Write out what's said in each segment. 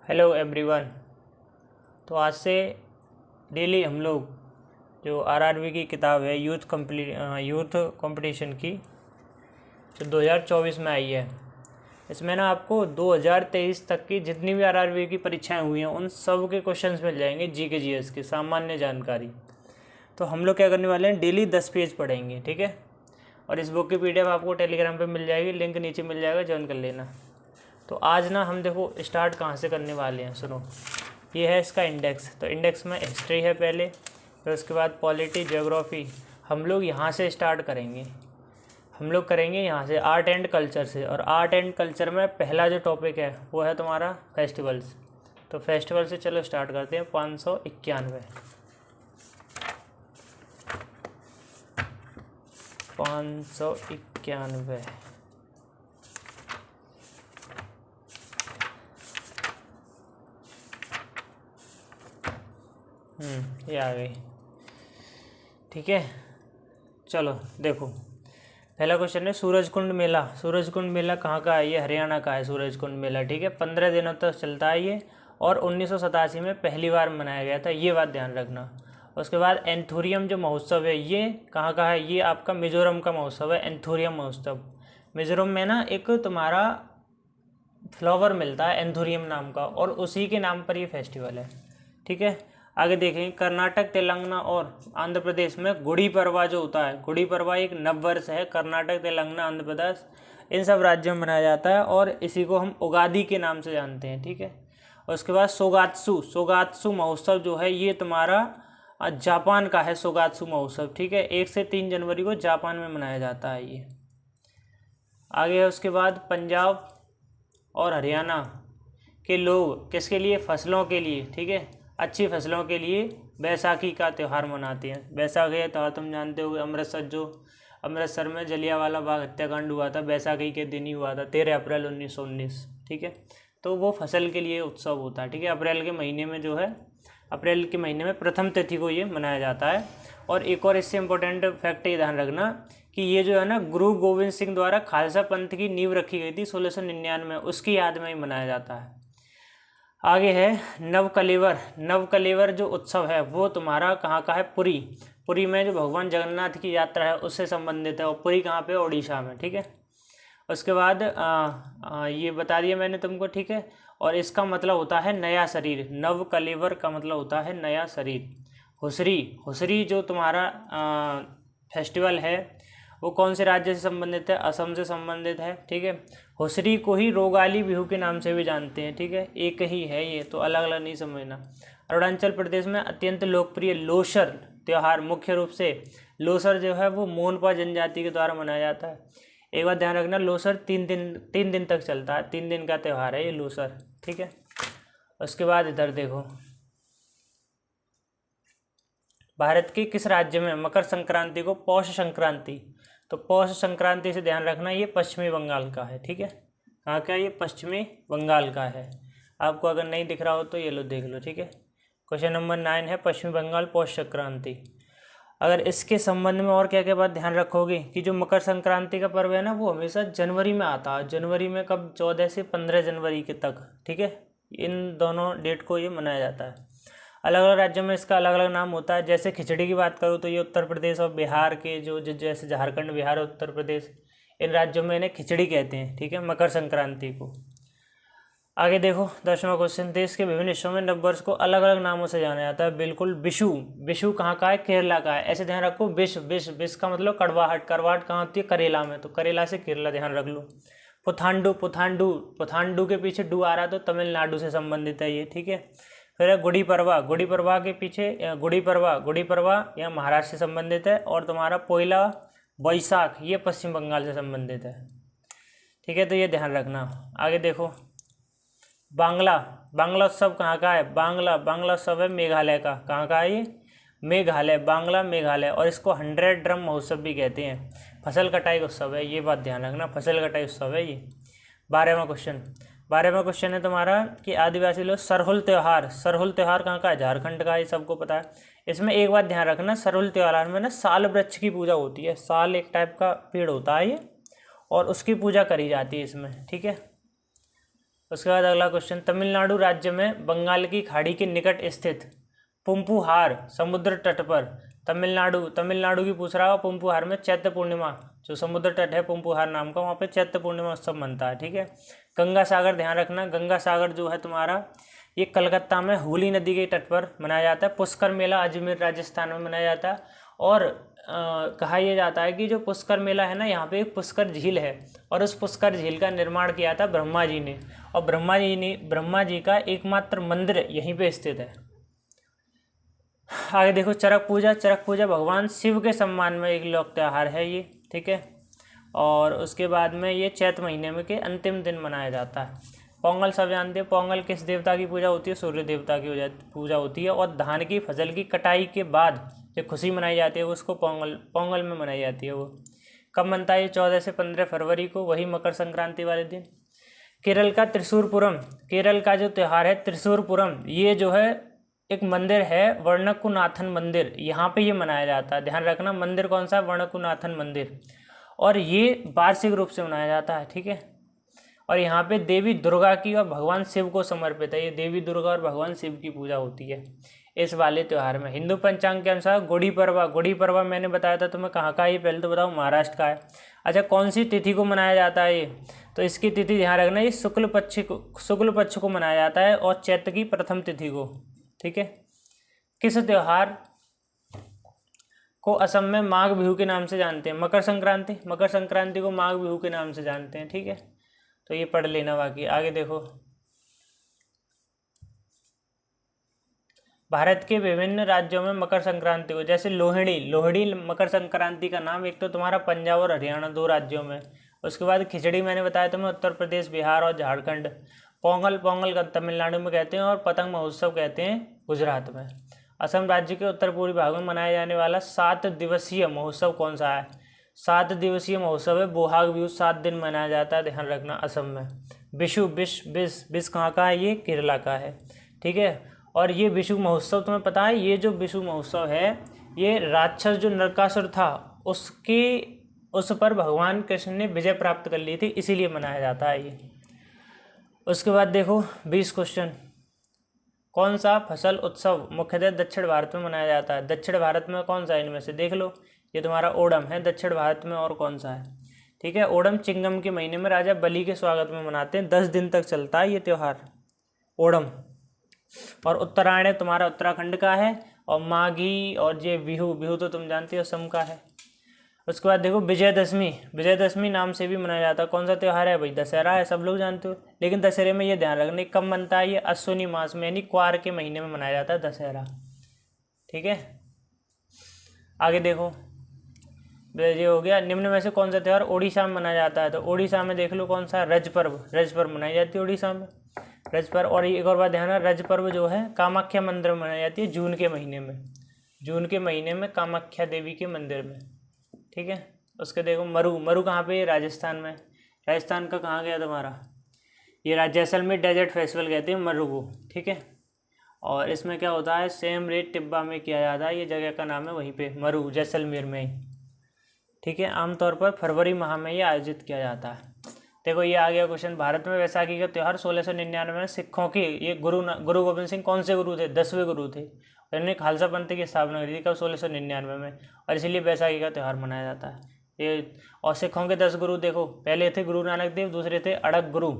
Hello everyone. तो आज से डेली हम लोग जो आरआरबी की किताब है यूथ कंपटीशन की जो 2024 में आई है, इसमें ना आपको 2023 तक की जितनी भी आरआरबी की परीक्षाएं हुई हैं उन सब के क्वेश्चंस मिल जाएंगे, जीके जीएस की सामान्य जानकारी। तो हम लोग क्या करने वाले हैं, डेली 10 पेज पढ़ेंगे, ठीक है। और इस बुक की पीडीएफ आपको टेलीग्राम पे मिल जाएगी, लिंक नीचे मिल जाएगा, ज्वाइन कर लेना। तो आज ना हम देखो स्टार्ट कहाँ से करने वाले हैं, सुनो। ये है इसका इंडेक्स। तो इंडेक्स में हिस्ट्री है पहले, फिर उसके बाद पॉलिटी, ज्योग्राफी। हम लोग यहाँ से स्टार्ट करेंगे, हम लोग करेंगे यहाँ से आर्ट एंड कल्चर से। और आर्ट एंड कल्चर में पहला जो टॉपिक है वो है तुम्हारा फेस्टिवल्स। तो फेस्टिवल से चलो स्टार्ट करते हैं। 591 591 ये आ गई, ठीक है। चलो देखो, पहला क्वेश्चन है सूरजकुंड मेला। सूरजकुंड मेला कहाँ का है? ये हरियाणा का है सूरजकुंड मेला, ठीक है। 15 दिनों तक चलता है ये, और 1987 में पहली बार मनाया गया था, ये बात ध्यान रखना। उसके बाद एंथोरियम जो महोत्सव है ये कहाँ का है? ये आपका मिजोरम का महोत्सव है, एंथोरियम महोत्सव। मिजोरम में ना एक तुम्हारा फ्लावर मिलता है एंथोरियम नाम का, और उसी के नाम पर ये फेस्टिवल है, ठीक है। आगे देखेंगे, कर्नाटक, तेलंगाना और आंध्र प्रदेश में गुड़ी पड़वा जो होता है, गुड़ी पड़वा एक नववर्ष है। कर्नाटक, तेलंगाना, आंध्र प्रदेश, इन सब राज्यों में मनाया जाता है, और इसी को हम उगादी के नाम से जानते हैं, ठीक है। उसके बाद सोगात्सु महोत्सव जो है ये तुम्हारा जापान का है, सोगात्सु महोत्सव, ठीक है। 1 से 3 जनवरी को जापान में मनाया जाता है ये। आगे है उसके बाद पंजाब और हरियाणा के लोग किसके लिए? फसलों के लिए, ठीक है, अच्छी फसलों के लिए बैसाखी का त्यौहार मनाते हैं। बैसाखी का त्यौहार तुम जानते हो, अमृतसर में जलियांवाला बाग हत्याकांड हुआ था, बैसाखी के दिन ही हुआ था, 13 अप्रैल 1919, ठीक है। तो वो फसल के लिए उत्सव होता है, ठीक है। अप्रैल के महीने में जो है, अप्रैल के महीने में प्रथम तिथि को ये मनाया जाता है। और एक और इससे इम्पोर्टेंट फैक्ट ये ध्यान रखना कि ये जो है ना, गुरु गोविंद सिंह द्वारा खालसा पंथ की नींव रखी गई थी 1699, उसकी याद में ही मनाया जाता है। आगे है नवकलेवर जो उत्सव है वो तुम्हारा कहाँ का है? पुरी में जो भगवान जगन्नाथ की यात्रा है उससे संबंधित है, और पुरी कहाँ पे? उड़ीसा में, ठीक है। उसके बाद ये बता दिया मैंने तुमको, ठीक है। और इसका मतलब होता है नया शरीर। नवकलेवर का मतलब होता है नया शरीर। हुसरी जो तुम्हारा फेस्टिवल है वो कौन से राज्य से संबंधित है? असम से संबंधित है, ठीक है। हुसरी को ही रोगाली बिहू के नाम से भी जानते हैं, ठीक है, एक ही है ये, तो अलग अलग नहीं समझना। अरुणाचल प्रदेश में अत्यंत लोकप्रिय लोसर त्यौहार, मुख्य रूप से लोसर जो है वो मोनपा जनजाति के द्वारा मनाया जाता है। एक बात ध्यान रखना, लोसर 3 दिन तक चलता है, 3 दिन का त्यौहार है ये लोसर, ठीक है। उसके बाद इधर देखो, भारत के किस राज्य में मकर संक्रांति को पौष संक्रांति? तो पौष संक्रांति से ध्यान रखना, ये पश्चिमी बंगाल का है, ठीक है। कहाँ का? ये पश्चिमी बंगाल का है। आपको अगर नहीं दिख रहा हो तो ये लो देख लो, ठीक है। क्वेश्चन नंबर 9 है पश्चिमी बंगाल पौष संक्रांति। अगर इसके संबंध में और क्या क्या बात ध्यान रखोगे कि जो मकर संक्रांति का पर्व है ना वो हमेशा जनवरी में आता है। जनवरी में कब? 14 से 15 जनवरी के तक, ठीक है। इन दोनों डेट को ये मनाया जाता है। अलग अलग राज्यों में इसका अलग अलग नाम होता है। जैसे खिचड़ी की बात करूँ तो ये उत्तर प्रदेश और बिहार के जो जैसे झारखंड, बिहार और उत्तर प्रदेश, इन राज्यों में इन्हें खिचड़ी कहते हैं, ठीक है, मकर संक्रांति को। आगे देखो 10वां क्वेश्चन, देश के विभिन्न हिस्सों में नववर्ष को अलग अलग नामों से जाना जाता है। बिल्कुल। विशु कहाँ का है? केरला का है। ऐसे ध्यान रखो, विश का मतलब कड़वाहट कहाँ होती है? करेला में, तो करेला से केरला ध्यान रख लो। पुथांडू के पीछे डू आ रहा तो तमिलनाडु से संबंधित है ये, ठीक है। फिर है गुड़ी पड़वा के पीछे गुड़ी पड़वा यहाँ महाराष्ट्र से संबंधित है। और तुम्हारा पोइला बैसाख ये पश्चिम बंगाल से संबंधित है, ठीक है। तो ये ध्यान रखना। आगे देखो, बांग्ला उत्सव कहाँ का है? बांग्ला उत्सव है मेघालय का। कहाँ का है ये? मेघालय, बांग्ला मेघालय। और इसको 100 ड्रम महोत्सव भी कहते हैं। फसल कटाई उत्सव है, ये बात ध्यान रखना, फसल कटाई उत्सव है ये। 12वां क्वेश्चन है तुम्हारा कि आदिवासी लोग सरहुल त्यौहार कहाँ का है? झारखंड का, ये सबको पता है। इसमें एक बात ध्यान रखना, सरहुल त्यौहार में ना साल वृक्ष की पूजा होती है। साल एक टाइप का पेड़ होता है ये, और उसकी पूजा करी जाती है इसमें, ठीक है। उसके बाद अगला क्वेश्चन, तमिलनाडु राज्य में बंगाल की खाड़ी के निकट स्थित पुम्पुहार समुद्र तट पर तमिलनाडु की पूछ रहा है। पुम्पुहार में चैत्र पूर्णिमा, जो समुद्र तट है पुम्पुहार नाम का, वहाँ पे चैत्र पूर्णिमा उत्सव मनता है। ठीक है। गंगा सागर, ध्यान रखना गंगा सागर जो है तुम्हारा, ये कलकत्ता में हुगली नदी के तट पर मनाया जाता है। पुष्कर मेला अजमेर राजस्थान में मनाया जाता है। और कहा यह जाता है कि जो पुष्कर मेला है ना, यहाँ पे एक पुष्कर झील है, और उस पुष्कर झील का निर्माण किया था ब्रह्मा जी ने, और ब्रह्मा जी का एकमात्र मंदिर यहीं पे स्थित है। आगे देखो, चरक पूजा भगवान शिव के सम्मान में एक लोक त्यौहार है ये। ठीक है। और उसके बाद में ये चैत्र महीने में के अंतिम दिन मनाया जाता है। पोंगल सब जानते हैं, पोंगल किस देवता की पूजा होती है? सूर्य देवता की पूजा होती है। और धान की फसल की कटाई के बाद जो खुशी मनाई जाती है उसको पोंगल में मनाई जाती है। वो कब मनता है? 14 से 15 फरवरी को, वही मकर संक्रांति वाले दिन। केरल का त्रिशूरपुरम, केरल का जो त्यौहार है त्रिशूरपुरम, ये जो है एक मंदिर है वर्णकुनाथन मंदिर, यहाँ पे ये मनाया जाता है। ध्यान रखना मंदिर कौन सा? वर्णकुनाथन मंदिर। और ये वार्षिक रूप से मनाया जाता है। ठीक है। और यहाँ पे देवी दुर्गा की और भगवान शिव को समर्पित है। ये देवी दुर्गा और भगवान शिव की पूजा होती है इस वाले त्यौहार में। हिंदू पंचांग के अनुसार गुड़ी पड़वा मैंने बताया था तुम्हें कहाँ का है, ये पहले तो बताओ, महाराष्ट्र का है। अच्छा, कौन सी तिथि को मनाया जाता है ये? तो इसकी तिथि ध्यान रखना, ये शुक्ल पक्ष को मनाया जाता है, और चैत्र की प्रथम तिथि को। ठीक है। किस त्यौहार को असम में माघ बिहू के नाम से जानते हैं? मकर संक्रांति को माघ बिहू के नाम से जानते हैं। ठीक है। तो ये पढ़ लेना। बाकी आगे देखो, भारत के विभिन्न राज्यों में मकर संक्रांति को, जैसे लोहड़ी मकर संक्रांति का नाम, एक तो तुम्हारा पंजाब और हरियाणा 2 राज्यों में। उसके बाद खिचड़ी मैंने बताया तुम्हें उत्तर प्रदेश, बिहार और झारखंड। पोंगल का तमिलनाडु में कहते हैं, और पतंग महोत्सव कहते हैं गुजरात में। असम राज्य के उत्तर पूर्वी भाग में मनाया जाने वाला 7 दिवसीय महोत्सव कौन सा है? 7 दिवसीय महोत्सव है बोहाग बिहू, 7 दिन मनाया जाता है। ध्यान रखना असम में। विशु बिश कहाँ का है? ये केरला का है। ठीक है। और ये विशु महोत्सव तुम्हें पता है, ये जो विशु महोत्सव है, ये राक्षस जो नरकासुर था उस पर भगवान कृष्ण ने विजय प्राप्त कर ली थी, इसीलिए मनाया जाता है ये। उसके बाद देखो 20 क्वेश्चन, कौन सा फसल उत्सव मुख्यतः दक्षिण भारत में मनाया जाता है? दक्षिण भारत में कौन सा है इनमें से? देख लो, ये तुम्हारा ओणम है दक्षिण भारत में, और कौन सा है? ठीक है। ओणम चिंगम के महीने में राजा बलि के स्वागत में मनाते हैं, 10 दिन तक चलता है ये त्यौहार ओणम। और उत्तरायण तुम्हारा उत्तराखंड का है, और माघी और ये बिहू तो तुम जानते हो असम का है। उसके बाद देखो विजयदशमी नाम से भी मनाया जाता है। कौन सा त्यौहार है भाई? दशहरा है, सब लोग जानते हो। लेकिन दशहरे में ये ध्यान रखना कब मनता है? ये अश्विनी मास में, यानी क्वार के महीने में मनाया जाता है दशहरा। ठीक है। आगे देखो, ये हो गया। निम्न में से कौन सा त्यौहार ओडिशा में मनाया जाता है? तो ओडिशा में देख लो कौन सा? रज पर्व मनाई जाती है ओडिशा में, रज पर्व। और एक और बात ध्यान है, रज पर्व जो है कामाख्या मंदिर में मनाई जाती है जून के महीने में कामाख्या देवी के मंदिर में। ठीक है। उसके देखो मरु कहाँ पे? राजस्थान में। राजस्थान का कहाँ गया तुम्हारा? ये जैसलमेर डेजर्ट फेस्टिवल कहते हैं मरु को। ठीक है। और इसमें क्या होता है? सेम रेट टिब्बा में किया जाता है, ये जगह का नाम है वहीं पे मरु, जैसलमेर में ही। ठीक है। आमतौर पर फरवरी माह में ये आयोजित किया जाता है। देखो ये आ गया क्वेश्चन, भारत में वैसाखी का त्यौहार 1699 में सिखों की, ये गुरु गोविंद सिंह कौन से गुरु थे? 10वें गुरु थे। उन्होंने खालसा पंथ की स्थापना करी थी कब? 1699 में, और इसीलिए वैसाखी का त्यौहार मनाया जाता है ये। और सिखों के 10 गुरु देखो, पहले थे गुरु नानक देव, दूसरे थे अड़क गुरु,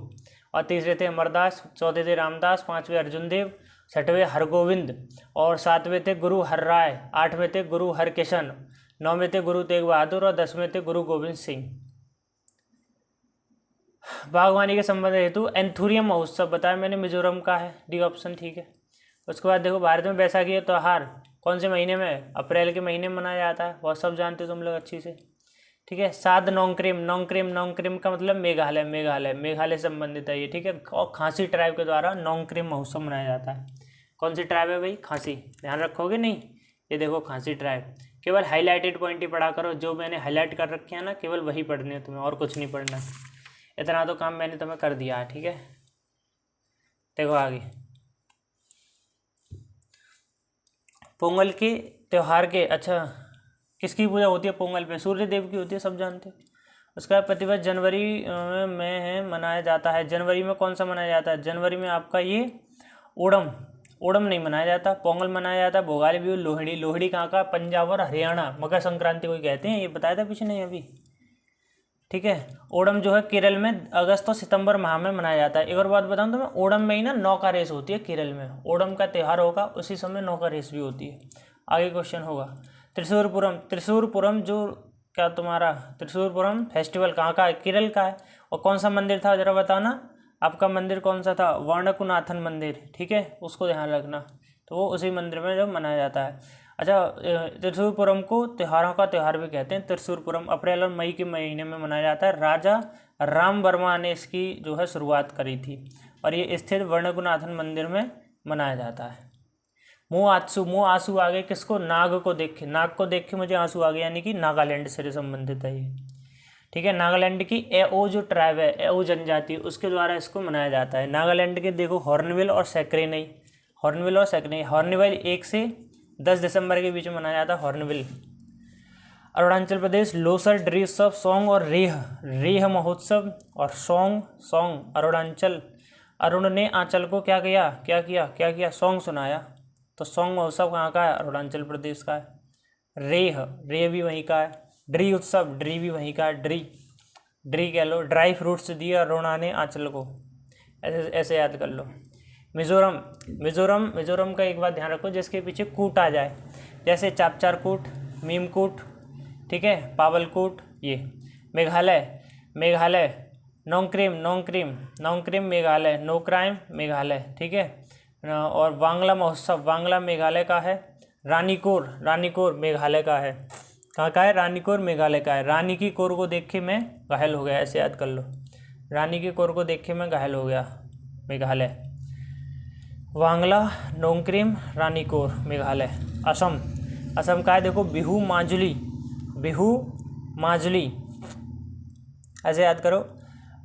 और तीसरे थे अमरदास, चौथे थे रामदास, 5वें अर्जुन देव, 6वें हरगोविंद, और 7वें थे गुरु हरराय, 8वें थे गुरु हरकिशन, 9वें थे गुरु तेग बहादुर, और 10वें थे गुरु गोविंद सिंह। बागवानी के संबंध हेतु एंथुरियम महोत्सव बताया मैंने, मिजोरम का है, डी ऑप्शन। ठीक है। उसके बाद देखो भारत में बैसाखी का त्यौहार कौन से महीने में? अप्रैल के महीने में मनाया जाता है, बहुत सब जानते हो तुम लोग अच्छी से। ठीक है। साद नोंगक्रिम का मतलब मेघालय संबंधित है ये। ठीक है। और खासी ट्राइब के द्वारा नोंगक्रिम महोत्सव मनाया जाता है। कौन सी ट्राइब है भाई? खासी। ध्यान रखोगे नहीं? ये देखो खासी ट्राइब। केवल हाईलाइटेड पॉइंट ही पढ़ा करो, जो मैंने हाईलाइट कर रखे हैं ना, केवल वही पढ़ने हैं तुम्हें, और कुछ नहीं पढ़ना। इतना तो काम मैंने तुम्हें कर दिया है। ठीक है। देखो आगे, पोंगल के त्यौहार के, अच्छा किसकी पूजा होती है पोंगल पे? सूर्य देव की होती है, सब जानते हैं। उसके बाद प्रतिवर्ष जनवरी में है मनाया जाता है। जनवरी में कौन सा मनाया जाता है? जनवरी में आपका ये ओणम, ओणम नहीं मनाया जाता, पोंगल मनाया जाता है, भोगाली बिहू, लोहड़ी। लोहड़ी कहाँ का? पंजाब और हरियाणा। मकर संक्रांति को कहते हैं, ये बताया था पीछे नहीं अभी, ठीक है। ओणम जो है केरल में अगस्त और सितंबर माह में मनाया जाता है। एक और बात बताऊं तो मैं, ओणम में ही ना नौका रेस होती है केरल में। ओणम का त्यौहार होगा उसी समय नौका रेस भी होती है। आगे क्वेश्चन होगा त्रिशूरपुरम। त्रिशूरपुरम जो क्या तुम्हारा त्रिशूरपुरम फेस्टिवल कहाँ का है? केरल का है। और कौन सा मंदिर था जरा बताओ ना, आपका मंदिर कौन सा था? वाणकुनाथन मंदिर, ठीक है, उसको ध्यान रखना। तो वो उसी मंदिर में जब मनाया जाता है। अच्छा, त्रिशूरपुरम को त्योहारों का त्यौहार भी कहते हैं। त्रिशूरपुरम अप्रैल और मई के महीने में मनाया जाता है। राजा राम वर्मा ने इसकी जो है शुरुआत करी थी और ये स्थित वर्णकुनाथन मंदिर में मनाया जाता है। मुँह आंसू, मुँह आंसू आ गए किसको? नाग को देख के, नाग को देख के मुझे आंसू आ गए, यानी कि नागालैंड से संबंधित है ये, ठीक है। नागालैंड की एओ जो ट्राइब है, एओ जनजाति, उसके द्वारा इसको मनाया जाता है। नागालैंड के देखो हॉर्नबिल और सैक्रेनी, हॉर्नबिल और सैक्रेनी। हॉर्नबिल 1 से 10 दिसंबर के बीच में मनाया जाता है हॉर्नबिल। अरुणाचल प्रदेश लोसर, ड्री उत्सव, सोंग और रेह, रेह महोत्सव और सोंग, सोंग अरुणाचल। अरुण ने आंचल को क्या किया? क्या किया? क्या किया? सोंग सुनाया। तो सोंग महोत्सव कहाँ का है? अरुणाचल प्रदेश का है। रेह, रेह भी वहीं का है। ड्री उत्सव, ड्री भी वहीं का है। ड्री, ड्री कह लो। ड्राई फ्रूट्स दिए अरुणा ने आंचल को, ऐसे ऐसे याद कर लो। मिजोरम, मिजोरम, मिजोरम का एक बात ध्यान रखो, जिसके पीछे कूट आ जाए, जैसे चापचार कूट, मीम कूट, ठीक है, पावल कूट, ये। मेघालय, मेघालय नोंगक्रिम, नोंगक्रिम, नोंगक्रिम मेघालय, नो क्राइम मेघालय, ठीक है। और वांगला महोत्सव, वांगला मेघालय का है। रानीकोर, रानीकोर मेघालय का है। कहाँ का है? रानीकोर मेघालय का है। रानी की कोर को देख के मैं घायल हो गया, ऐसे याद कर लो। रानी की कोर को देख के मैं घायल हो गया, मेघालय। वांगला, नोंगक्रिम, रानीकोर मेघालय। असम, असम का है देखो बिहू माजुली, बिहू माजुली, ऐसे याद करो।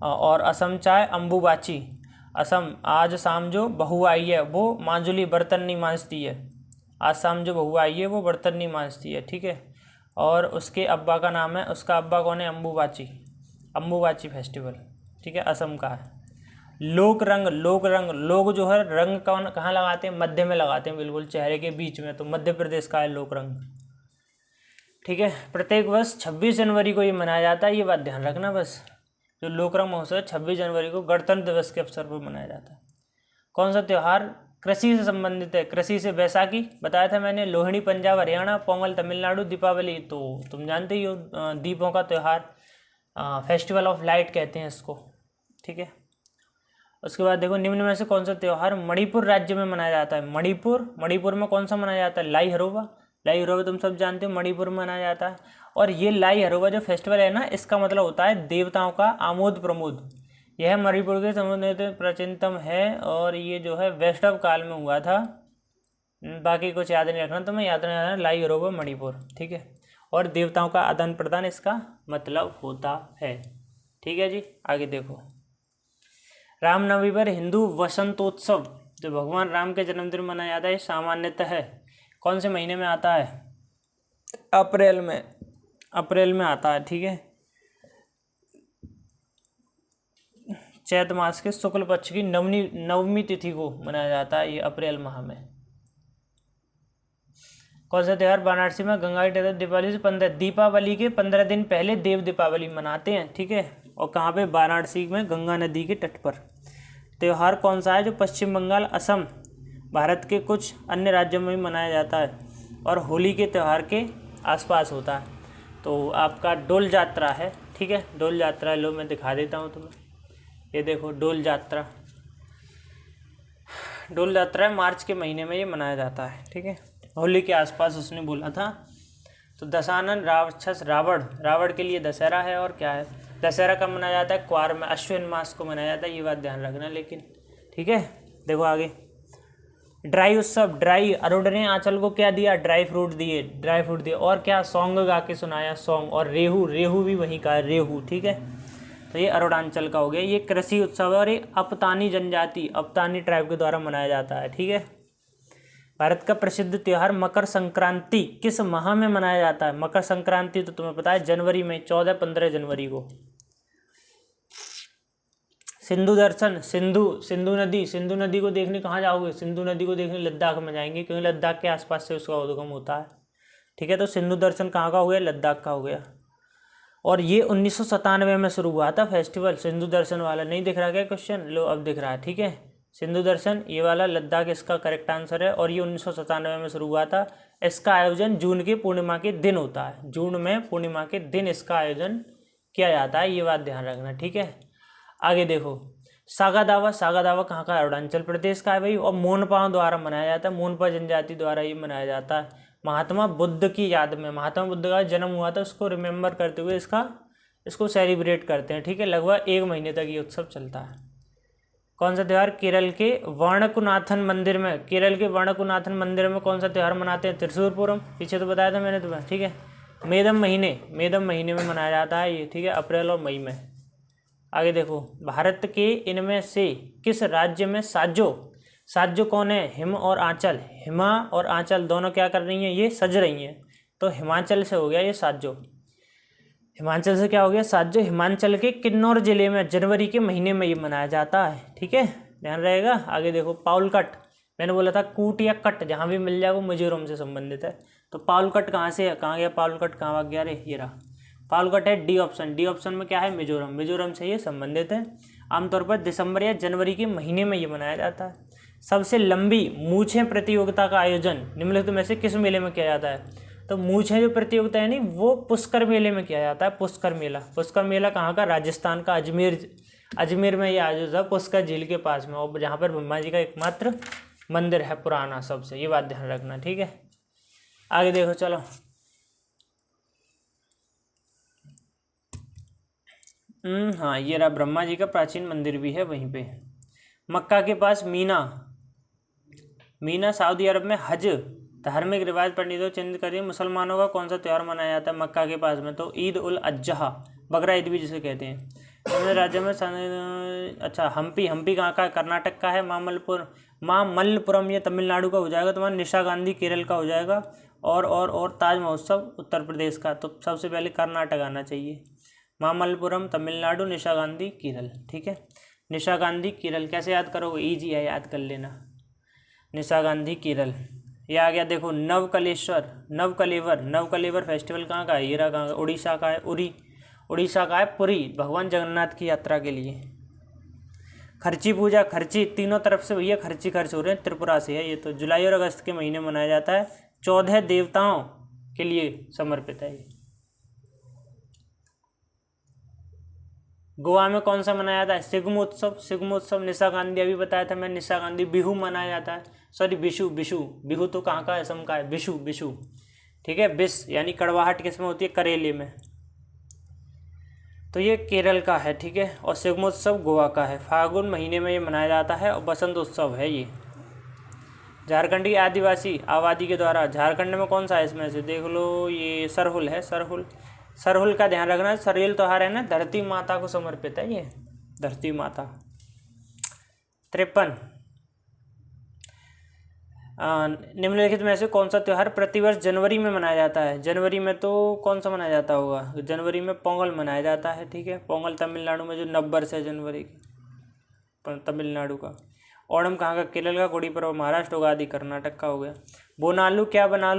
और असम चाय अम्बुबाची। असम आज शाम जो बहू आई है वो माजुली बर्तन नहीं मांजती है। आज शाम जो बहू आई है वो बर्तन नहीं मांजती है, ठीक है। और उसके अब्बा का नाम है, उसका अब्बा कौन है? अम्बुबाची, अम्बुबाची फेस्टिवल, ठीक है, असम का है। लोक रंग, लोक रंग, लोग जो है रंग कौन कहाँ लगाते हैं? मध्य में लगाते हैं, बिल्कुल चेहरे के बीच में, तो मध्य प्रदेश का है लोक रंग, ठीक है। प्रत्येक वर्ष 26 जनवरी को ये मनाया जाता है, ये बात ध्यान रखना बस। जो लोक रंग महोत्सव है 26 जनवरी को गणतंत्र दिवस के अवसर पर मनाया जाता है। कौन सा त्यौहार कृषि से संबंधित है? कृषि से बैसाखी बताया था मैंने, लोहड़ी पंजाब हरियाणा, पोंगल तमिलनाडु, दीपावली तो तुम जानते ही हो, दीपों का त्यौहार, फेस्टिवल ऑफ लाइट कहते हैं इसको, ठीक है। उसके बाद देखो निम्न में से कौन सा त्यौहार मणिपुर राज्य में मनाया जाता है? मणिपुर, मणिपुर में कौन सा मनाया जाता है? लाई हरोबा, लाई हरोबा तुम सब जानते हो मणिपुर में मनाया जाता है। और ये लाई हरोबा जो फेस्टिवल है ना, इसका मतलब होता है देवताओं का आमोद प्रमोद। यह मणिपुर के समुद्र प्राचीनतम है और ये जो है वैष्णव काल में हुआ था। बाकी कुछ याद नहीं रखना, तुम्हें याद नहीं रखना, लाई हरोबा मणिपुर, ठीक है। और देवताओं का आदान प्रदान इसका मतलब होता है, ठीक है जी। आगे देखो, रामनवमी पर हिंदू वसंतोत्सव जो भगवान राम के जन्मदिन मनाया जाता है, सामान्यतः है कौन से महीने में आता है? अप्रैल में, अप्रैल में आता है, ठीक है। चैत मास के शुक्ल पक्ष की नवमी तिथि को मनाया जाता है, ये अप्रैल माह में। कौन सा त्यौहार वाराणसी में गंगा के दीपावली से 15 दीपावली के 15 दिन पहले देव दीपावली मनाते हैं, ठीक है। और कहाँ पे? वाराणसी में गंगा नदी के तट पर। त्यौहार कौन सा है जो पश्चिम बंगाल, असम, भारत के कुछ अन्य राज्यों में भी मनाया जाता है और होली के त्यौहार के आसपास होता है? तो आपका डोल यात्रा है, ठीक है, डोल यात्रा। लो मैं दिखा देता हूँ तुम्हें, ये देखो डोल यात्रा, डोल यात्रा मार्च के महीने में ये मनाया जाता है, ठीक है, होली के आसपास उसने बोला था। तो दशानन राक्षस रावण, रावण के लिए दशहरा है। और क्या है? दशहरा कब मनाया जाता है? क्वार में, अश्विन मास को मनाया जाता है, ये बात ध्यान रखना लेकिन, ठीक है। देखो आगे, ड्राई उत्सव, ड्राई, अरुण ने आंचल को क्या दिया? ड्राई फ्रूट दिए, ड्राई फ्रूट दिए। और क्या? सॉन्ग गा के सुनाया, सॉन्ग। और रेहू, रेहू भी वहीं का है, रेहू, ठीक है। तो ये अरुणाचल का हो गया। ये कृषि उत्सव है और ये अपतानी जनजाति, अपतानी ट्राइब के द्वारा मनाया जाता है, ठीक है। भारत का प्रसिद्ध त्योहार मकर संक्रांति किस माह में मनाया जाता है? मकर संक्रांति तो तुम्हें पता है जनवरी में, 14-15 जनवरी को। सिंधु दर्शन, सिंधु नदी को देखने कहाँ जाओगे? सिंधु नदी को देखने लद्दाख में जाएंगे, क्योंकि लद्दाख के आसपास से उसका उद्गम होता है। ठीक है, तो सिंधु दर्शन कहाँ का हो गया? लद्दाख का हो गया। और ये 1997 में शुरू हुआ था फेस्टिवल, सिंधु दर्शन वाला। नहीं दिख रहा क्या क्वेश्चन? लो अब दिख रहा है। ठीक है, सिंधु दर्शन ये वाला, लद्दाख इसका करेक्ट आंसर है। और ये 1997 में शुरू हुआ था। इसका आयोजन जून की पूर्णिमा के दिन होता है। जून में पूर्णिमा के दिन इसका आयोजन किया जाता है, ये बात ध्यान रखना। ठीक है, आगे देखो, सागा दावा कहाँ का है? अरुणाचल प्रदेश का है भाई। और मोनपाओं द्वारा मनाया जाता है, मोनपा जनजाति द्वारा ये मनाया जाता है। महात्मा बुद्ध की याद में, महात्मा बुद्ध का जन्म हुआ था, उसको रिमेंबर करते हुए इसको सेलिब्रेट करते हैं। ठीक है, लगभग 1 महीने तक ये उत्सव चलता है। कौन सा त्यौहार? केरल के वर्णकुनाथन मंदिर में, कौन सा त्यौहार मनाते हैं? त्रिशूर पूरम, पीछे तो बताया था मैंने तुम्हें। ठीक है, मेदम महीने में मनाया जाता है ये। ठीक है, अप्रैल और मई में। आगे देखो, भारत के इनमें से किस राज्य में साजो कौन है? हिमा और आंचल दोनों क्या कर रही हैं? ये सज रही हैं। तो हिमाचल से हो गया ये साजो। हिमाचल से क्या हो गया? साजो। हिमाचल के किन्नौर जिले में जनवरी के महीने में ये मनाया जाता है। ठीक है, ध्यान रहेगा। आगे देखो, पाउल कट, मैंने बोला था कूट या कट जहाँ भी मिल जाए वो मिजोरम से संबंधित है। तो पाउल कट कहाँ से है? कहाँ गया पाउल कट? कहाँ भाग गया रे? ये रहा पाउल कट है, डी ऑप्शन में क्या है? मिजोरम से ये संबंधित है। आमतौर पर दिसंबर या जनवरी के महीने में ये मनाया जाता है। सबसे लंबी मूछें प्रतियोगिता का आयोजन निम्नलिखित में से किस मेले में किया जाता है? तो मूछें जो प्रतियोगिता है नहीं, वो पुष्कर मेले में किया जाता है। पुष्कर मेला कहाँ का? राजस्थान का अजमेर में ये आयोजित है, पुष्कर झील के पास में, और जहाँ पर ब्रह्मा जी का एकमात्र मंदिर है पुराना सबसे। ये बात ध्यान रखना। ठीक है, आगे देखो, चलो। हाँ, ये रहा, ब्रह्मा जी का प्राचीन मंदिर भी है वहीं पे। मक्का के पास मीना सऊदी अरब में हज धार्मिक रिवाज पंडितों चिन्हित करिए। मुसलमानों का कौन सा त्यौहार मनाया जाता है मक्का के पास में? तो ईद उल अजहा, बकरा ईद भी जिसे कहते हैं। राज्य में अच्छा, हम्पी कहाँ का? कर्नाटक का है। मामल्लपुरम ये तमिलनाडु का हो जाएगा तुम्हारा। निशा गांधी केरल का हो जाएगा। और ताज महोत्सव उत्तर प्रदेश का। तो सबसे पहले कर्नाटक आना चाहिए। मामल्लपुरम तमिलनाडु, निशा गांधी केरल। ठीक है, निशा गांधी केरल कैसे याद करोगे? ईजी है, याद कर लेना। निशा गांधी केरल, ये आ गया। देखो, नवकलेवर फेस्टिवल कहाँ का है? ये रहा, कहाँ का? उड़ीसा का है। उड़ीसा का है पुरी, भगवान जगन्नाथ की यात्रा के लिए। खर्ची पूजा, खर्ची तीनों तरफ से भैया खर्च हो रहे हैं, त्रिपुरा से है ये। तो जुलाई और अगस्त के महीने मनाया जाता है। 14 देवताओं के लिए समर्पित है ये। गोवा में कौन सा मनाया जाता है? सिग्मोत्सव। निशा गांधी अभी बताया था मैं, निशा गांधी। बिहू मनाया जाता है, सॉरी बिशु। बिहू तो कहाँ का है? असम का है। बिशु। ठीक है, बिस यानी कड़वाहट किस में होती है? करेले में। तो ये केरल का है। ठीक है, और सिग्मोत्सव गोवा का है। फागुन महीने में ये मनाया जाता है, और बसंत उत्सव है ये। झारखंड की आदिवासी आबादी के द्वारा, झारखंड में कौन सा है इसमें से? देख लो, ये सरहुल है। सरहुल का ध्यान रखना। सरहुल त्योहार है ना, धरती माता को समर्पित है ये, धरती माता। 53 निम्नलिखित में से कौन सा त्यौहार प्रतिवर्ष जनवरी में मनाया जाता है? जनवरी में तो कौन सा मनाया जाता होगा? जनवरी में पोंगल मनाया जाता है। ठीक है, पोंगल तमिलनाडु में जो नववर्ष है जनवरी तमिलनाडु का। ओणम कहाँ का? केरल का। गुड़ी पर्व महाराष्ट्र। उगादि कर्नाटक का हो गया। बोनालू क्या बना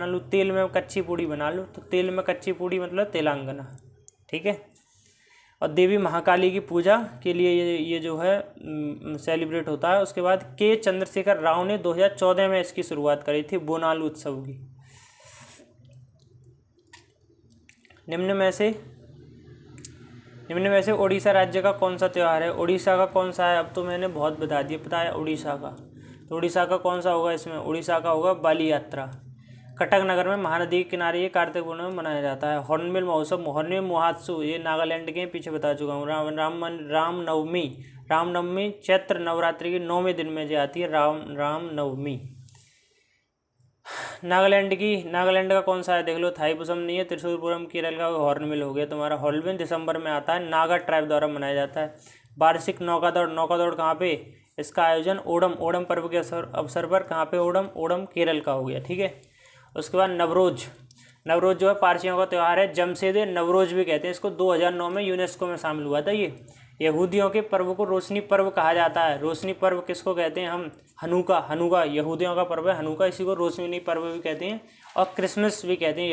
लूँ? तेल में कच्ची पूड़ी बना लूँ। तो तेल में कच्ची पूड़ी मतलब तेलंगाना। ठीक है, और देवी महाकाली की पूजा के लिए ये जो है सेलिब्रेट होता है। उसके बाद के चंद्रशेखर राव ने 2014 में इसकी शुरुआत करी थी, बोनालू उत्सव की। निम्न में से उड़ीसा राज्य का कौन सा त्यौहार है? उड़ीसा का कौन सा है? अब तो मैंने बहुत बता दिया, पता है उड़ीसा का। तो उड़ीसा का कौन सा होगा इसमें? उड़ीसा का होगा बाली यात्रा। कटक नगर में महानदी के किनारे ये कार्तिक पूर्णिमा में मनाया जाता है। हॉर्नबिल महोत्सव ये नागालैंड के पीछे बता चुका हूँ। रामनवमी चैत्र नवरात्रि के 9वें दिन में जो आती है रामनवमी। नागालैंड का कौन सा है? देख लो, थाईपुसम नहीं है। त्रिशूरपुरम केरल का। हॉर्नबिल हो गया तुम्हारा। हॉर्नबिल दिसंबर में आता है, नागा ट्राइब द्वारा मनाया जाता है। वार्षिक नौका दौड़ कहाँ पे? इसका आयोजन ओणम, ओणम पर्व के अवसर पर। कहाँ पे ओणम? ओणम केरल का हो गया, ठीक है। उसके बाद नवरोज, नवरोज जो है पारसियों का त्यौहार है, जमशेद नवरोज भी कहते हैं इसको। 2009 में यूनेस्को में शामिल हुआ था ये। यहूदियों के पर्व को रोशनी पर्व कहा जाता है। रोशनी पर्व किसको कहते हैं हम? हनुका, हनुका यहूदियों का पर्व है हनुका, इसी को रोशनी पर्व भी कहते हैं और क्रिसमस भी कहते हैं,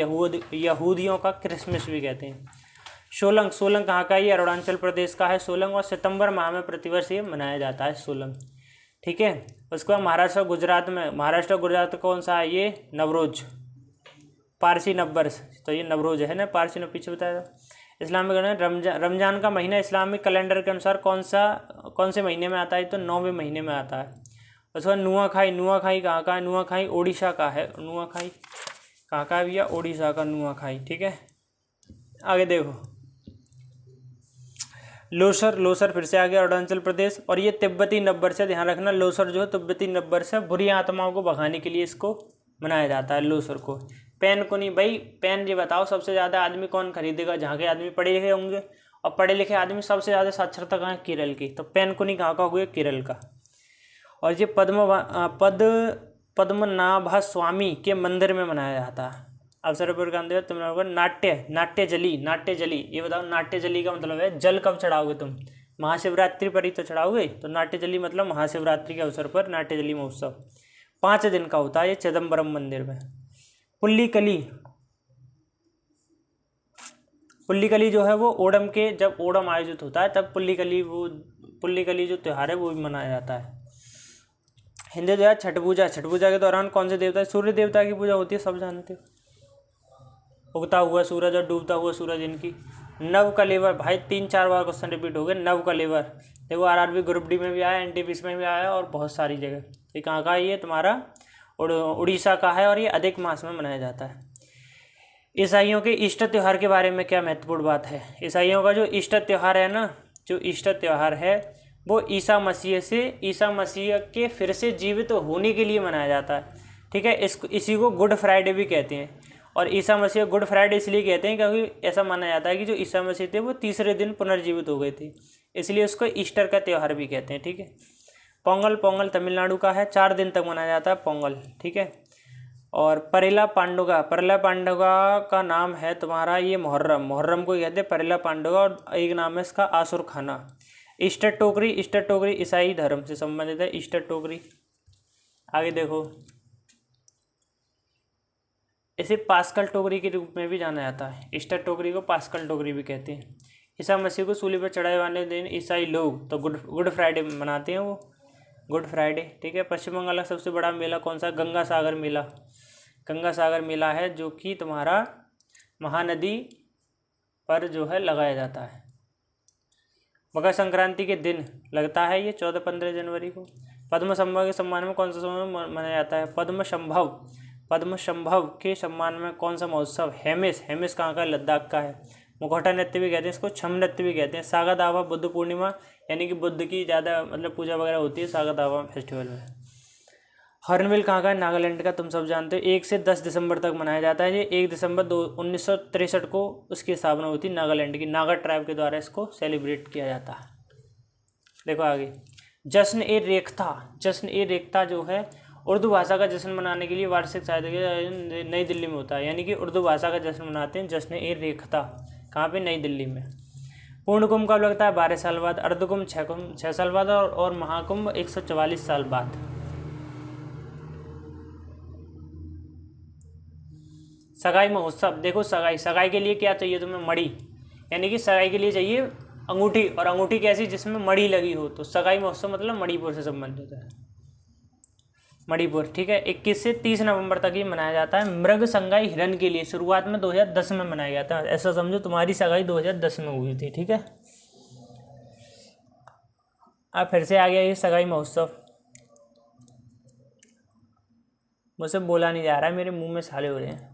यहूदियों का क्रिसमस भी कहते हैं। सोलंग, सोलंग कहाँ का है? ये अरुणाचल प्रदेश का है सोलंग, और सितंबर माह में प्रतिवर्ष ये मनाया जाता है सोलंग, ठीक है। उसके बाद महाराष्ट्र गुजरात में, महाराष्ट्र गुजरात कौन सा है? ये नवरोज, पारसी नववर्ष, तो ये नवरोज है ना, पारसी ने पीछे बताया था। इस्लामिक रमजान का महीना इस्लामिक कैलेंडर के अनुसार कौन से महीने में आता है? तो 9वें महीने में आता है। उसके बाद नुआखाई, नुआखाई कहाँ का है? नुआखाई ओडिशा का है। नुआखाई कहाँ का है भैया? ओडिशा का नुआखाई, ठीक है। आगे देखो, लोसर, लोसर फिर से आ गया अरुणाचल प्रदेश, और ये तिब्बती नववर्ष है, ध्यान रखना। लोसर जो है तिब्बती नववर्ष है, बुरी आत्माओं को भगाने के लिए इसको मनाया जाता है लोसर को। पेन को नहीं भाई, पेन ये बताओ सबसे ज़्यादा आदमी कौन खरीदेगा? जहाँ के आदमी पढ़े लिखे होंगे, और पढ़े लिखे आदमी सबसे ज़्यादा साक्षरता कहाँ है? केरल की। तो पेन को नहीं कहाँ का हो गया? केरल का। और ये पद्मनाभ स्वामी के मंदिर में मनाया जाता है। अवसर पर तुम नाट्य, नाट्यजली, नाट्यजली ये बताओ, नाट्यजली का मतलब है जल कब चढ़ाओगे तुम? महाशिवरात्रि पर ही तो चढ़ाओगे। तो नाट्यजली मतलब महाशिवरात्रि के अवसर पर नाट्यजली महोत्सव 5 दिन का होता है ये चिदम्बरम मंदिर में। पुल्लीकली, पुल्लीकली जो है वो ओणम के, जब ओणम आयोजित होता है तब पुल्लीकली जो त्यौहार है वो भी मनाया जाता है। हिंदू जो है छठ पूजा, छठ पूजा के दौरान कौन से देवता? सूर्य देवता की पूजा होती है, सब जानते हो। उगता हुआ सूरज और डूबता हुआ सूरज इनकी। नव कलेवर, भाई 3-4 बार क्वेश्चन रिपीट हो गए। नव कलेवर देखो, आरआरबी ग्रुप डी में भी आया, एनटीपीसी में भी आया और बहुत सारी जगह। ये कहाँ का है? ये तुम्हारा उड़ीसा का है, और ये अधिक मास में मनाया जाता है। ईसाइयों के ईस्टर त्यौहार के बारे में क्या महत्वपूर्ण बात है? ईसाइयों का जो ईस्टर त्यौहार है ना, जो ईस्टर त्यौहार है वो ईसा मसीह के फिर से जीवित होने के लिए मनाया जाता है, ठीक है। इसी को गुड फ्राइडे भी कहते हैं। और ईसा मसीह गुड फ्राइडे इसलिए कहते हैं क्योंकि ऐसा माना जाता है कि जो ईसा मसीह थे वो तीसरे दिन पुनर्जीवित हो गए थे, इसलिए उसको ईस्टर का त्यौहार भी कहते हैं, ठीक है। पोंगल, पोंगल तमिलनाडु का है, 4 दिन तक मनाया जाता है पोंगल, ठीक है। और परेला पांडुगा, परेला पांडुगा का नाम है तुम्हारा ये मुहर्रम, मुहर्रम को कहते हैं परेला पांडुगा, और एक नाम है इसका आसुर खाना। ईस्टर टोकरी, ईस्टर टोकरी ईसाई धर्म से संबंधित है ईस्टर टोकरी। आगे देखो, इसे पास्कल टोकरी के रूप में भी जाना जाता है। ईस्टर टोकरी को पास्कल टोकरी भी कहते हैं। ईसा मसीह को सूली पर चढ़ाए वाले दिन ईसाई लोग तो गुड फ्राइडे मनाते हैं, वो गुड फ्राइडे, ठीक है। पश्चिम बंगाल का सबसे बड़ा मेला कौन सा? गंगा सागर मेला, गंगा सागर मेला है जो कि तुम्हारा महानदी पर जो है लगाया जाता है। मकर संक्रांति के दिन लगता है ये 14-15 जनवरी को। पद्म संभव के सम्मान में कौन सा समय मनाया जाता है? पद्म संभव के सम्मान में कौन सा महोत्सव? हेमिस, हेमिस कहाँ का? लद्दाख का है। मुखौटा नृत्य भी कहते हैं इसको, छम नृत्य भी कहते हैं। सागा दावा बुद्ध पूर्णिमा, यानी कि बुद्ध की ज़्यादा मतलब पूजा वगैरह होती है सागा दावा फेस्टिवल में। हॉर्नबिल कहाँ का है? नागालैंड का, तुम सब जानते हो। 1 से 10 दिसंबर तक मनाया जाता है ये। 1 दिसंबर 1963 को उसकी स्थापना हुई थी नागालैंड की, नागा ट्राइब के द्वारा इसको सेलिब्रेट किया जाता है। देखो आगे, जश्न ए रेख्ता, जश्न ए रेख्ता जो है उर्दू भाषा का जश्न मनाने के लिए वार्षिक शायद नई दिल्ली में होता है, यानी कि उर्दू भाषा का जश्न मनाते हैं जश्न ए रेख्ता, कहाँ पे? नई दिल्ली में। पूर्ण कुंभ कब लगता है? 12 साल बाद। अर्धकुंभ 6 साल बाद, और महाकुंभ 144 साल बाद। सगाई महोत्सव, देखो सगाई के लिए क्या चाहिए तुम्हें? मणि, यानी कि सगाई के लिए चाहिए अंगूठी, और अंगूठी कैसी? जिसमें मणि लगी हो। तो सगाई महोत्सव मतलब मणिपुर से संबंधित है, मणिपुर, ठीक है। 21 से 30 नवंबर तक ये मनाया जाता है। मृग संगाई हिरन के लिए शुरुआत में 2010 में मनाया गया था, ऐसा समझो तुम्हारी सगाई 2010 में हुई थी, ठीक है। अब फिर से आ गया ये सगाई महोत्सव, मुझसे बोला नहीं जा रहा है, मेरे मुंह में छाले हो रहे हैं,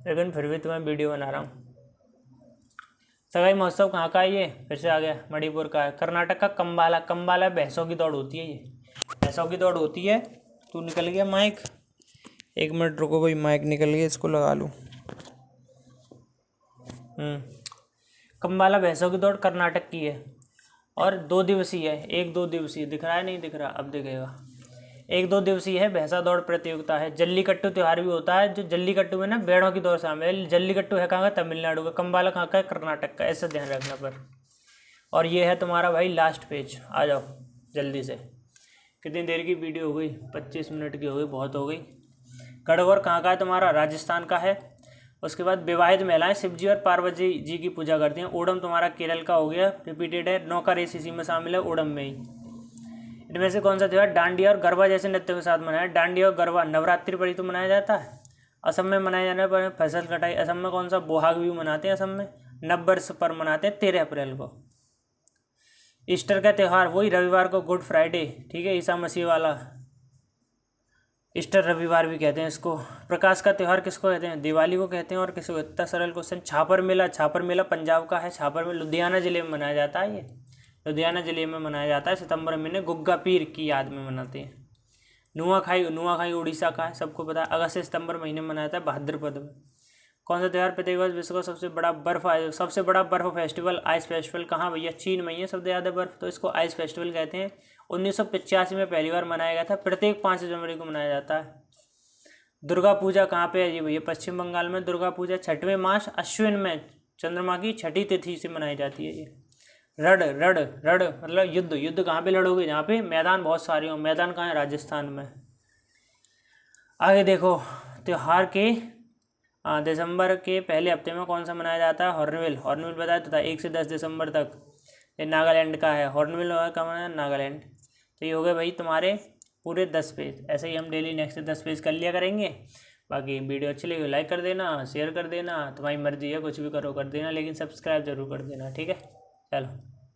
लेकिन फिर भी तुम्हें वीडियो बना रहा हूँ। सगाई महोत्सव कहाँ का है ये? फिर से आ गया, मणिपुर का है। कर्नाटक का कंबाला, कंबाला भैंसों की दौड़ होती है, ये भैंसों की दौड़ होती है। तू निकल गया माइक, 1 मिनट रुको भाई, माइक निकल गया, इसको लगा लूँ। कंबाला भैंसों की दौड़ कर्नाटक की है। और 2 दिवसीय है, 1-2 दिवसीय दिख रहा है, नहीं दिख रहा, अब दिखेगा। 1-2 दिवसीय है, भैंसा दौड़ प्रतियोगिता है। जल्लीकट्टू त्यौहार भी होता है, जो जल्लीकट्टू में ना बैलों की दौड़ शामिल है। जल्लीकट्टू है कहाँ का? तमिलनाडु का। कम्बाला कहाँ का है? कर्नाटक का। ऐसा ध्यान रखना पर। और ये है तुम्हारा भाई लास्ट पेज, आ जाओ जल्दी से। कितनी देर की वीडियो हो गई? 25 मिनट की हो गई, बहुत हो गई। गढ़वाल कहाँ का है तुम्हारा? राजस्थान का है। उसके बाद विवाहित महिलाएं शिव जी और पार्वती जी की पूजा करती हैं। ओणम तुम्हारा केरल का हो गया, रिपीटेड है। नौका रेस इसी में शामिल है, ओणम में ही। इनमें से कौन सा त्यौहार डांडिया और गरबा जैसे नृत्य के साथ मनाया? डांडिया और गरबा नवरात्रि पर ही तो मनाया जाता है। असम में मनाए जाने पर फसल कटाई। असम में कौन सा? बोहाग बिहू मनाते हैं असम में। नववर्ष पर मनाते हैं 13 अप्रैल को। ईस्टर का त्यौहार वही रविवार को, गुड फ्राइडे, ठीक है, ईसा मसीह वाला। ईस्टर रविवार भी कहते हैं इसको। प्रकाश का त्यौहार किसको कहते हैं? दिवाली को कहते हैं। और किसको? इतना सरल क्वेश्चन। छापर मेला, छापर मेला पंजाब का है। छापर में लुधियाना जिले में मनाया जाता है। ये लुधियाना जिले में मनाया जाता है। सितंबर महीने गुग्गा पीर की याद में मनाते हैं। नुआखाई, नुआखाई उड़ीसा का है, सबको पता है। अगस्त से सितंबर महीने में मनाया जाता है, भाद्रपद में। कौन सा त्यौहार प्रत्येक वर्ष विश्व का सबसे बड़ा बर्फ फेस्टिवल, आइस फेस्टिवल कहाँ भैया? चीन में ही है सबसे ज़्यादा बर्फ, तो इसको आइस फेस्टिवल कहते हैं। 1985 में पहली बार मनाया गया था। प्रत्येक 5 जनवरी को मनाया जाता है। दुर्गा पूजा कहाँ पे है जी भैया? पश्चिम बंगाल में। दुर्गा पूजा 6वें मास अश्विन में चंद्रमा की 6ठी तिथि से मनाई जाती है। ये रण रण रण मतलब युद्ध। युद्ध कहाँ पे लड़ोगे? जहाँ पे मैदान बहुत सारे हो। मैदान कहाँ है? राजस्थान में। आगे देखो, त्यौहार के दिसंबर के पहले हफ्ते में कौन सा मनाया जाता है? हॉर्नबिल। हॉर्नबिल बताया तो था, 1 से 10 दिसंबर तक। ये नागालैंड का है। हॉर्नबिल का मनाया नागालैंड। तो ये हो गए भाई तुम्हारे पूरे 10 पेज। ऐसे ही हम डेली नेक्स्ट 10 पेज कर लिया करेंगे। बाकी वीडियो अच्छी लगी लाइक कर देना, शेयर कर देना, तुम्हारी मर्जी है, कुछ भी करो कर देना, लेकिन सब्सक्राइब जरूर कर देना, ठीक है। चलो।